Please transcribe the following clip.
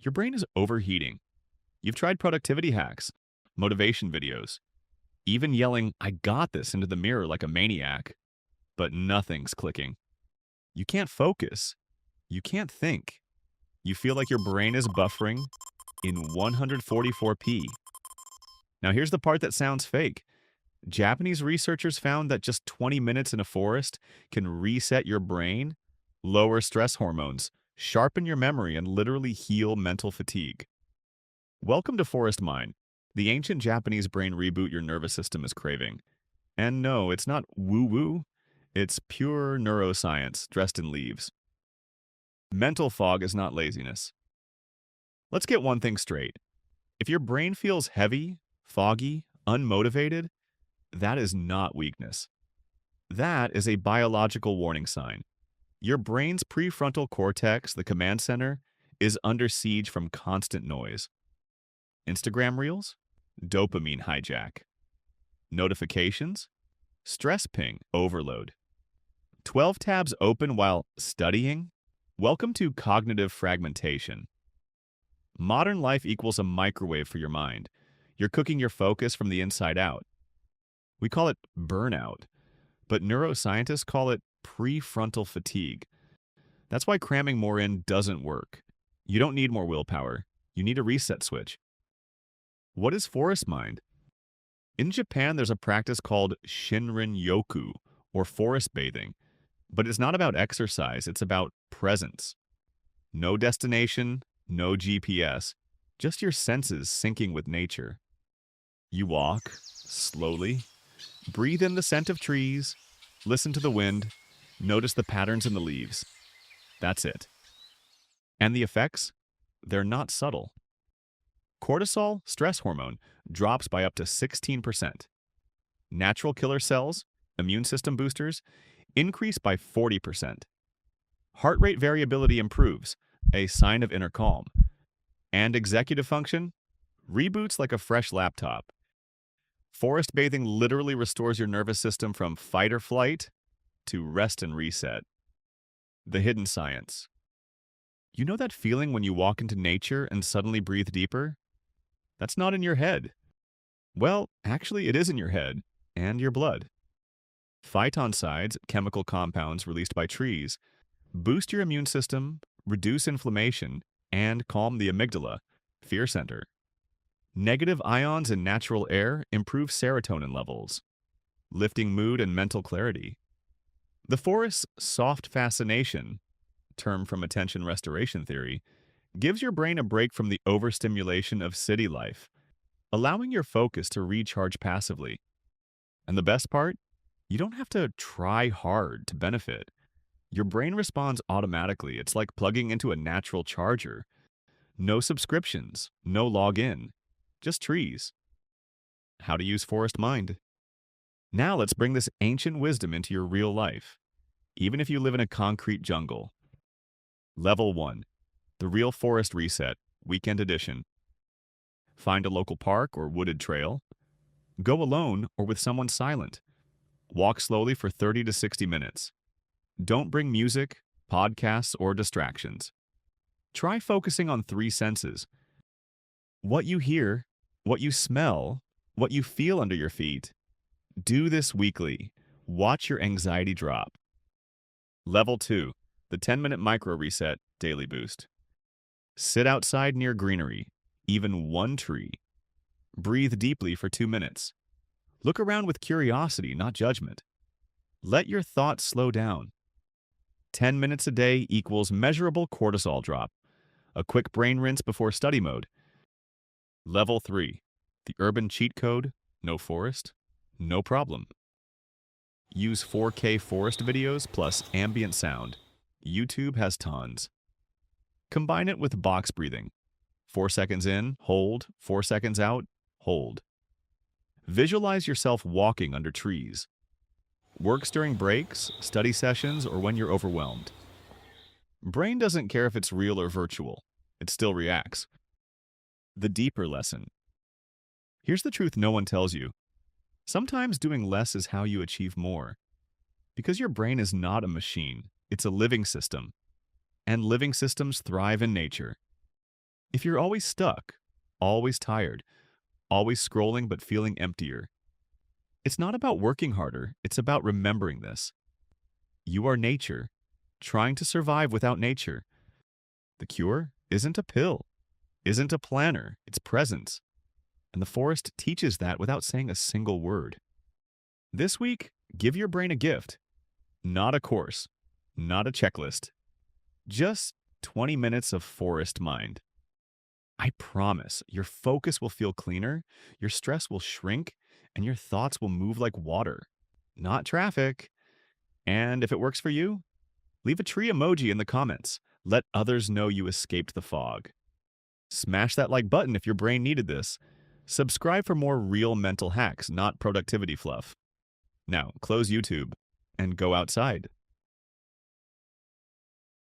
Your brain is overheating. You've tried productivity hacks, motivation videos, even yelling, "I got this," into the mirror like a maniac, but nothing's clicking. You can't focus. You can't think. You feel like your brain is buffering in 144p. Now, here's the part that sounds fake. Japanese researchers found that just 20 minutes in a forest can reset your brain, lower stress hormones, sharpen your memory, and literally heal mental fatigue. Welcome to Forest Mind, the ancient Japanese brain reboot your nervous system is craving. And no, it's not woo-woo. It's pure neuroscience dressed in leaves. Mental fog is not laziness. Let's get one thing straight. If your brain feels heavy, foggy, unmotivated, that is not weakness. That is a biological warning sign. Your brain's prefrontal cortex, the command center, is under siege from constant noise. Instagram reels? Dopamine hijack. Notifications? Stress ping overload. 12 tabs open while studying? Welcome to cognitive fragmentation. Modern life equals a microwave for your mind. You're cooking your focus from the inside out. We call it burnout, but neuroscientists call it prefrontal fatigue. That's why cramming more in doesn't work. You don't need more willpower. You need a reset switch. What is forest mind? In Japan, there's a practice called Shinrin-Yoku, or forest bathing. But it's not about exercise, it's about presence. No destination, no GPS, just your senses syncing with nature. You walk, slowly, breathe in the scent of trees, listen to the wind, notice the patterns in the leaves. That's it. And the effects? They're not subtle. Cortisol, stress hormone, drops by up to 16%. Natural killer cells, immune system boosters, increase by 40%. Heart rate variability improves, a sign of inner calm. And executive function reboots like a fresh laptop. Forest bathing literally restores your nervous system from fight or flight to rest and reset. The hidden science. You know that feeling when you walk into nature and suddenly breathe deeper? That's not in your head. Well, actually, it is in your head and your blood. Phytoncides, chemical compounds released by trees, boost your immune system, reduce inflammation, and calm the amygdala, fear center. Negative ions in natural air improve serotonin levels, lifting mood and mental clarity. The forest's soft fascination, term from attention restoration theory, gives your brain a break from the overstimulation of city life, allowing your focus to recharge passively. And the best part? You don't have to try hard to benefit. Your brain responds automatically. It's like plugging into a natural charger. No subscriptions, no login, just trees. How to use Forest Mind. Now let's bring this ancient wisdom into your real life, even if you live in a concrete jungle. Level 1. The Real Forest Reset, Weekend Edition. Find a local park or wooded trail. Go alone or with someone silent. Walk slowly for 30 to 60 minutes. Don't bring music, podcasts, or distractions. Try focusing on 3 senses. What you hear, what you smell, what you feel under your feet. Do this weekly. Watch your anxiety drop. Level 2. The 10-minute micro reset daily boost. Sit outside near greenery, even one tree. Breathe deeply for 2 minutes. Look around with curiosity, not judgment. Let your thoughts slow down. 10 minutes a day equals measurable cortisol drop. A quick brain rinse before study mode. Level 3. The urban cheat code, no forest, no problem. Use 4K forest videos plus ambient sound. YouTube has tons. Combine it with box breathing. 4 seconds in, hold. 4 seconds out, hold. Visualize yourself walking under trees. Works during breaks, study sessions, or when you're overwhelmed. Brain doesn't care if it's real or virtual. It still reacts. The deeper lesson. Here's the truth no one tells you. Sometimes doing less is how you achieve more. Because your brain is not a machine. It's a living system. And living systems thrive in nature. If you're always stuck, always tired, always scrolling but feeling emptier, it's not about working harder, it's about remembering this. You are nature, trying to survive without nature. The cure isn't a pill, isn't a planner, it's presence. And the forest teaches that without saying a single word. This week, give your brain a gift. Not a course, not a checklist. Just 20 minutes of forest mind. I promise your focus will feel cleaner, your stress will shrink, and your thoughts will move like water, not traffic. And if it works for you, leave a tree emoji in the comments. Let others know you escaped the fog. Smash that like button if your brain needed this. Subscribe for more real mental hacks, not productivity fluff. Now, close YouTube and go outside.